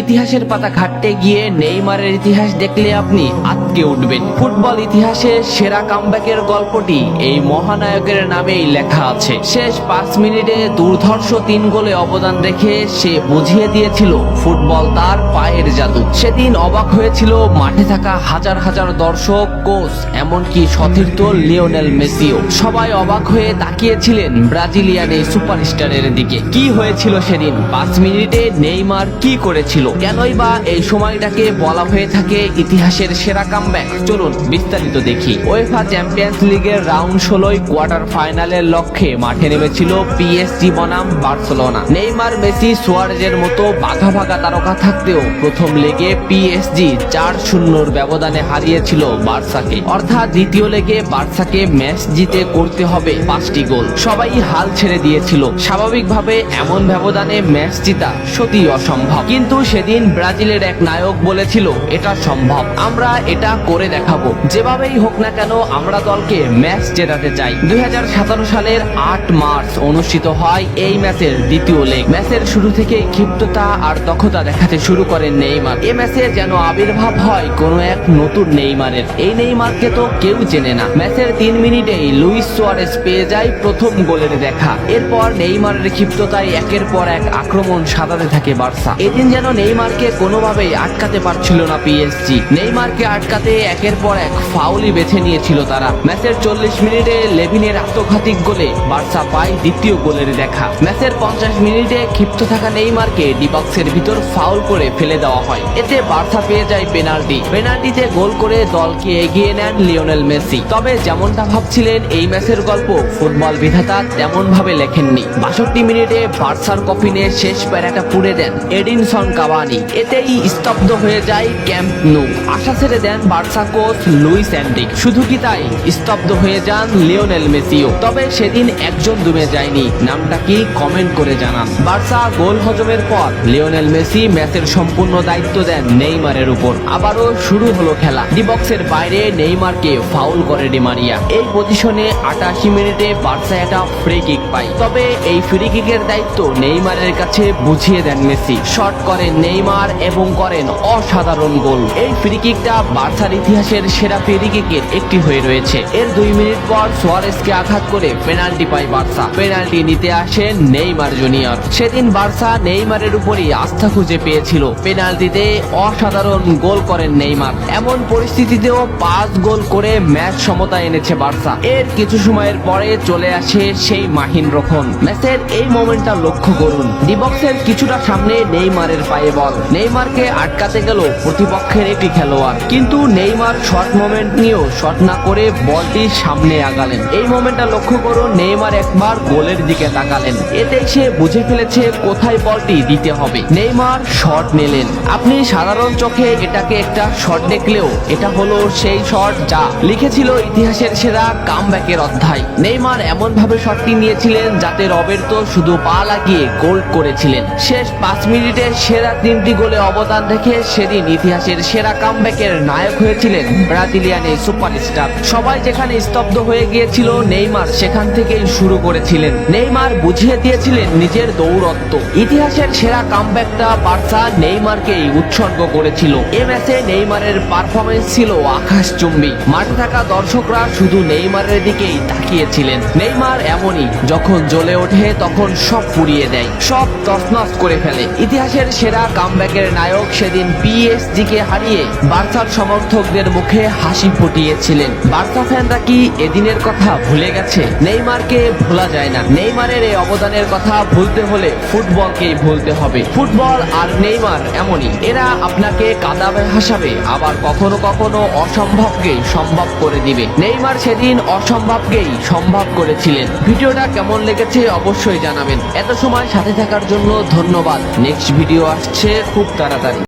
ইতিহাসের পাতা ঘাটতে গিয়ে নেইমারের ইতিহাস দেখলে আপনি আটকে উঠবেন। ফুটবল ইতিহাসে সেরা কামব্যাকের গল্পটি এই মহানায়কের নামেই লেখা আছে। শেষ 5 মিনিটে দুর্ধর্ষ 3 গোলে অবদান রেখে সে বুঝিয়ে দিয়েছিল ফুটবল তার পায়ের জাদু। সেদিন অবাক হয়েছিল মাঠে থাকা হাজার হাজার দর্শক, কোচ, এমনকি সতীর্থ লিওনেল মেসিও। সবাই অবাক হয়ে তাকিয়েছিলেন ব্রাজিলিয়ান এই সুপারস্টারের দিকে। কি হয়েছিল সেদিন? 5 মিনিটে নেইমার কি করেছিল? কেনই বা এই সময়টাকে বলা হয়ে থাকে ইতিহাসের সেরা কামব্যাক? চলুন বিস্তারিত দেখি। উয়েফা চ্যাম্পিয়ন্স লিগের রাউন্ড 16 কোয়ার্টার ফাইনালের লক্ষ্যে মাঠে নেমেছিল পিএসজি বনাম বার্সেলোনা। নেইমার, মেসি, সুয়ারেজের মতো বাঘা বাঘা তারকা থাকতেও প্রথম লেগে পিএসজি 4-0 ব্যবধানে হারিয়েছিল বার্সাকে। অর্থাৎ দ্বিতীয় লেগে বার্সাকে ম্যাচ জিতে করতে হবে 5টি গোল। সবাই হাল ছেড়ে দিয়েছিল। স্বাভাবিকভাবে এমন ব্যবধানে ম্যাচ জিতা সত্যি অসম্ভব, কিন্তু সেদিন ব্রাজিলের এক নায়ক বলেছিল এটা সম্ভব, আমরা এটা করে দেখাবো। যেভাবেই হোক না কেন আমরা দলকে ম্যাচ জেতাতে চাই। 2017 সালের 8 মার্চ অনুষ্ঠিত হয় এই ম্যাচের দ্বিতীয় লেগ। ম্যাচের শুরু থেকে ক্ষিপ্রতা আর দক্ষতা দেখাতে শুরু করেন নেইমার। এই ম্যাচে যেন আবির্ভাব হয় কোনো এক নতুন নেইমারের। এই নেইমারকে তো কেউ চেনে না। ম্যাচের 3 মিনিটেই লুইস সুয়ারেজ পেয়ে যায় প্রথম গোলের দেখা। এরপর নেইমারের ক্ষিপ্রতায় একের পর এক আক্রমণ সাজাতে থাকে বার্সা। এদিন যেন নেইমারকে কোনোভাবেই আটকাতে পারছিল না পিএসজি। নেইমারকে আটকাতে একের পর এক ফাউলই বেছে নিয়েছিল তারা। ম্যাচের 40 মিনিটে লেভিনের আত্মঘাতিক গোলে বার্সা পায় দ্বিতীয় গোলের দেখা। ম্যাচের 50 মিনিটে ক্ষিপ্ত থাকা নেইমারকে ডি বক্সের ভিতর ফাউল করে ফেলে দেওয়া হয়। এতে বার্সা পেয়ে যায় পেনাল্টি। পেনাল্টিতে গোল করে দলকে এগিয়ে নেন লিওনেল মেসি। তবে যেমনটা ভাবছিলেন এই ম্যাচের গল্প ফুটবল বিধাতা তেমন ভাবে লেখেননি। 62 মিনিটে বার্সার কফিনে শেষ প্যারাটা পুড়ে দেন এডিনসন কাভানি। এতেই স্তব্ধ হয়ে যায় ক্যাম্প নু। আশা ছেড়ে দেন বার্সা কোচ লুইস এনরিক। শুধু কি তাই, স্তব্ধ হয়ে যান লিওনেল মেসিও। তবে সেদিন একজন দমে যায়নি। নামটা কি কমেন্ট করে জানান। বার্সা গোল হজমের পর লিওনেল মেসি ম্যাচের সম্পূর্ণ দায়িত্ব দেন নেইমারের উপর। আবারও শুরু হলো খেলা। ডি বক্সের বাইরে নেইমারকে ফাউল করে ডি মারিয়া। এই পজিশনে 88 মিনিটে বার্সা একটা ফ্রি কিক পায়। তবে এই ফ্রি কিকের দায়িত্ব নেইমারের কাছে বুঝিয়ে দেন মেসি। শট করেন নেইমার এবং করেন অসাধারণ গোল। এই ফ্রি কিকটা বার্সার ইতিহাসের সেরা ফ্রি কিকের একটি হয়ে রয়েছে। এর 2 মিনিট পর সুয়ারেজকে আঘাত করে পেনাল্টি পায় বার্সা। পেনাল্টি নিতে আসেন নেইমার জুনিয়র। সেদিন বার্সা নেইমারের উপরই আস্থা খুঁজে পেয়েছিল। পেনাল্টিতে অসাধারণ গোল করেন নেইমার। এমন পরিস্থিতিতেও 5 গোল করে ম্যাচ সমতা এনেছে বার্সা। এর কিছু সময়ের পরে চলে আসে সেই মাহিন রক্ষণ। ম্যাচের এই মোমেন্টটা লক্ষ্য করুন। ডি বক্সের কিছুটা সামনে নেইমারের পায়ে বল। নেইমারকে আটকাতে গেল প্রতিপক্ষের একটি খেলোয়াড়, কিন্তু নেইমার শর্ট মোমেন্ট নিয়েও শট না করে বলটি সামনে আগালেন। এই মোমেন্টটা লক্ষ্য করুন। নেইমার একবার গোলের দিকে তাকালেন। এতে সে বুঝে ফেলেছে কোথায় বলটি দিতে হবে। নেইমার শট নিলেন। আপনি সাধারণ চোখে এটাকে একটা শট দেখলেও এটা হলো সেই শট যা লিখেছিল ইতিহাসের সেরা কামব্যাকের অধ্যায়। নেইমার এমন ভাবে শটটি নিয়েছিলেন যাতে রবের্তো শুধু পা লাগিয়ে গোল করেছিলেন। শেষ 5 মিনিটে সেরা 3টি গোলে অবদান রেখে সেদিন ইতিহাসের সেরা কামব্যাকের নায়ক হয়েছিলেন ব্রাজিলিয়ান এই সুপারস্টার। সবাই যেখানে স্তব্ধ হয়ে গিয়েছিল নেইমার সেখান থেকেই শুরু করেছিলেন। নেইমার বুঝিয়ে দিয়েছিলেন নিজের দৌরত্ব। ইতিহাসের সেরা কামব্যাকটা বার্সা নেইমারকেই উৎসর্গ করেছিল। এ ম্যাচে নেইমারের পারফরমেন্স ছিল আকাশচুম্বী। মাঠে থাকা দর্শকরা শুধু নেইমারের দিকেই তাকিয়েছিলেন। নেইমার এমনই, যখন জ্বলে ওঠে তখন সব পুড়িয়ে দেয়, সব তছনছ করে ফেলে। ইতিহাসের সেরা কামব্যাকের নায়ক সেদিন পিএসজি কে হারিয়ে বার্সার সমর্থকদের মুখে হাসি ফুটিয়েছিলেন। বার্সা ফ্যানরা কি এদিনের কথা ভুলে গেছে? নেইমারকে ভোলা যায় না। নেইমারের এই অবদানের কথা ভুলতে হলে ফুটবলকেই ভুলতে হবে। ফুটবল আর নেইমার এমনই, এরা আপনাকে কাঁদাবে হাসাবে, আবার কখনো কখনো অসম্ভবকেই সম্ভব করে দিবে। নেইমার সেদিন অসম্ভবকেই সম্ভব করেছিলেন। ভিডিওটা কেমন লেগেছে অবশ্যই জানাবেন। এত সময় সাথে থাকার জন্য ধন্যবাদ। নেক্সট ভিডিও আসছে খুব তাড়াতাড়ি।